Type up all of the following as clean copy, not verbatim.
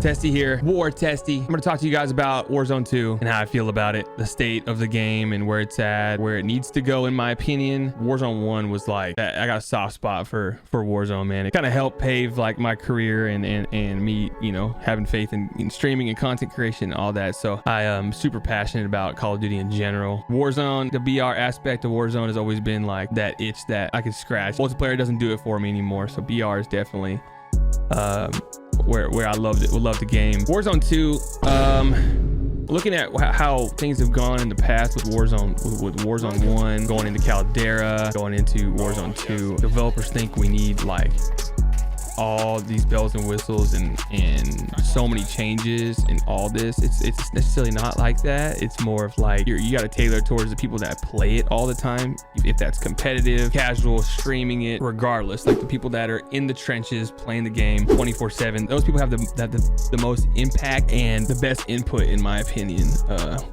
Testy here, War Testy. I'm gonna talk to you guys about Warzone 2 and how I feel about it, the state of the game and where it's at, where it needs to go in my opinion. Warzone 1 was like, I got a soft spot for Warzone, man. It kind of helped pave like my career and me, you know, having faith in streaming and content creation and all that. So I am super passionate about Call of Duty in general. Warzone, the BR aspect of Warzone has always been like that itch that I could scratch. Multiplayer doesn't do it for me anymore, so BR is definitely where I love the game. Warzone 2, looking at how things have gone in the past with Warzone 1, going into Caldera, going into Warzone 2, developers think we need like all these bells and whistles and so many changes and all this. It's necessarily not like that. It's more of like you got to tailor towards the people that play it all the time, if that's competitive, casual, streaming it, regardless. Like the people that are in the trenches playing the game 24/7, those people have the most impact and the best input in my opinion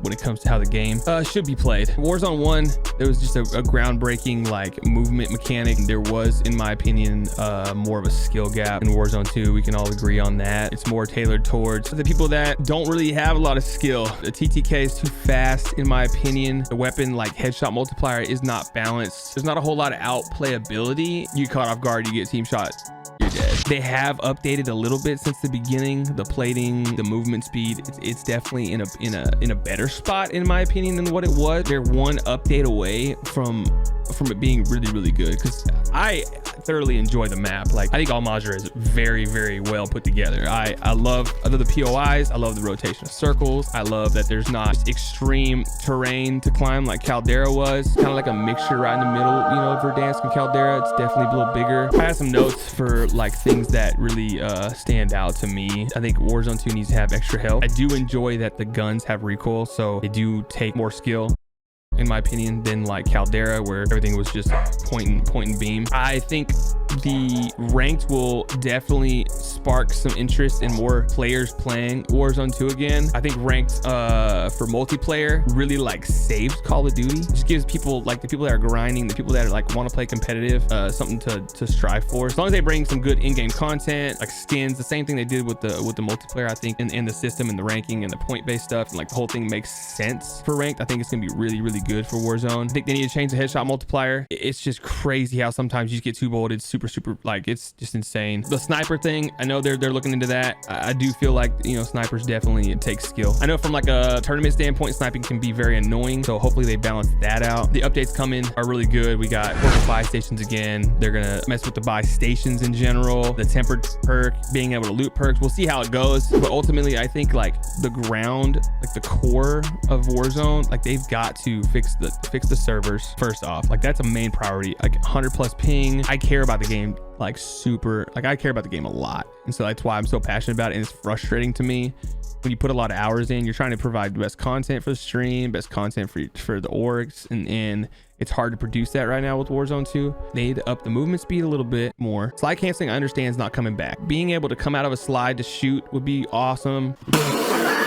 when it comes to how the game should be played. Warzone 1, there was just a groundbreaking like movement mechanic. There was, in my opinion, more of a skill gap. In Warzone 2, we can all agree on that. It's more tailored towards the people that don't really have a lot of skill. The TTK is too fast in my opinion. The weapon like headshot multiplier is not balanced. There's not a whole lot of outplay ability. You caught off guard, you get team shot, you're dead. They have updated a little bit since the beginning. The plating, the movement speed, it's definitely in a better spot in my opinion than what it was. They're one update away from it being really good, because I thoroughly enjoy the map. Like I think Al-Majra is very well put together. I love the POIs. I love the rotation of circles. I love that there's not just extreme terrain to climb like Caldera was. Kind of like a mixture right in the middle, you know, Verdansk and Caldera. It's definitely a little bigger. I have some notes for like things that really stand out to me. I think Warzone 2 needs to have extra health. I do enjoy that the guns have recoil, so they do take more skill in my opinion than like Caldera, where everything was just point and beam. I think the ranked will definitely spark some interest in more players playing Warzone 2 again. I think ranked for multiplayer really like saves Call of Duty. Just gives people, like the people that are grinding, the people that are like want to play competitive, something to strive for. As long as they bring some good in-game content, like skins, the same thing they did with the multiplayer, I think in the system and the ranking and the point-based stuff, and like the whole thing makes sense for ranked. I think it's gonna be really good for Warzone. I think they need to change the headshot multiplier. It's just crazy how sometimes you just get two bolted super like, it's just insane. The sniper thing, I know they're looking into that. I do feel like, you know, snipers definitely, it takes skill. I know from like a tournament standpoint, sniping can be very annoying, so hopefully they balance that out. The updates coming are really good. We got buy stations again. They're gonna mess with the buy stations in general, the tempered perk, being able to loot perks. We'll see how it goes, but ultimately I think like the ground, like the core of Warzone, like they've got to fix the servers first off. Like that's a main priority. Like 100+ ping. I care about the game like super, like I care about the game a lot, and so that's why I'm so passionate about it. And it's frustrating to me when you put a lot of hours in. You're trying to provide the best content for the stream, best content for the orgs, and it's hard to produce that right now with Warzone 2. They need to up the movement speed a little bit more. Slide canceling, I understand, is not coming back. Being able to come out of a slide to shoot would be awesome.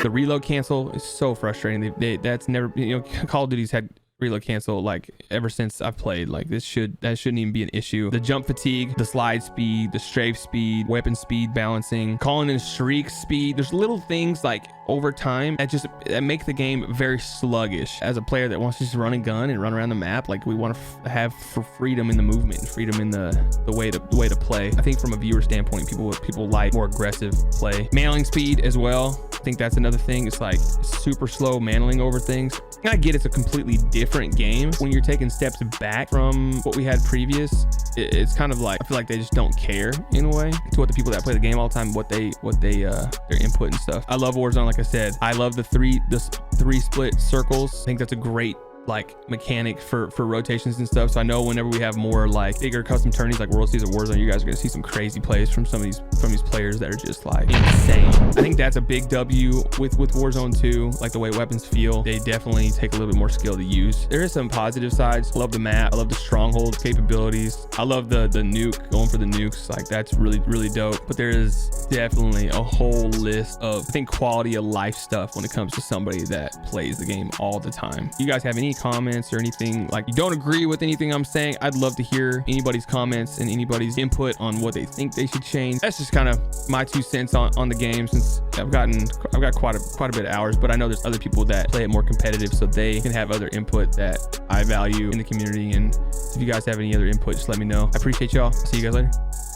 The reload cancel is so frustrating. That's never, you know, Call of Duty's had reload cancel like ever since I've played. Like that shouldn't even be an issue. The jump fatigue, the slide speed, the strafe speed, weapon speed balancing, calling in streak speed. There's little things like over time that make the game very sluggish. As a player that wants to just run and gun and run around the map, like we want to have for freedom in the movement and freedom in the way to play. I think from a viewer standpoint, people like more aggressive play. Mailing speed as well. I think that's another thing. It's like super slow mantling over things. I get it's a completely different game when you're taking steps back from what we had previous. It's kind of like I feel like they just don't care in a way to what the people that play the game all the time, what they their input and stuff. I love Warzone. Like I said, I love the three split circles. I think that's a great like mechanic for rotations and stuff. So I know whenever we have more like bigger custom tourneys like World Series of Warzone, you guys are gonna see some crazy plays from some of these players that are just like insane. I think that's a big W with Warzone 2, like the way weapons feel. They definitely take a little bit more skill to use. There is some positive sides. I love the map. I love the stronghold capabilities. I love the nuke, going for the nukes. Like that's really dope. But there is definitely a whole list of, I think, quality of life stuff when it comes to somebody that plays the game all the time. You guys have any comments or anything, like you don't agree with anything I'm saying, I'd love to hear anybody's comments and anybody's input on what they think they should change. That's just kind of my 2 cents on the game, since I've got quite a bit of hours, but I know there's other people that play it more competitive, so they can have other input that I value in the community. And if you guys have any other input, just let me know. I appreciate y'all. See you guys later.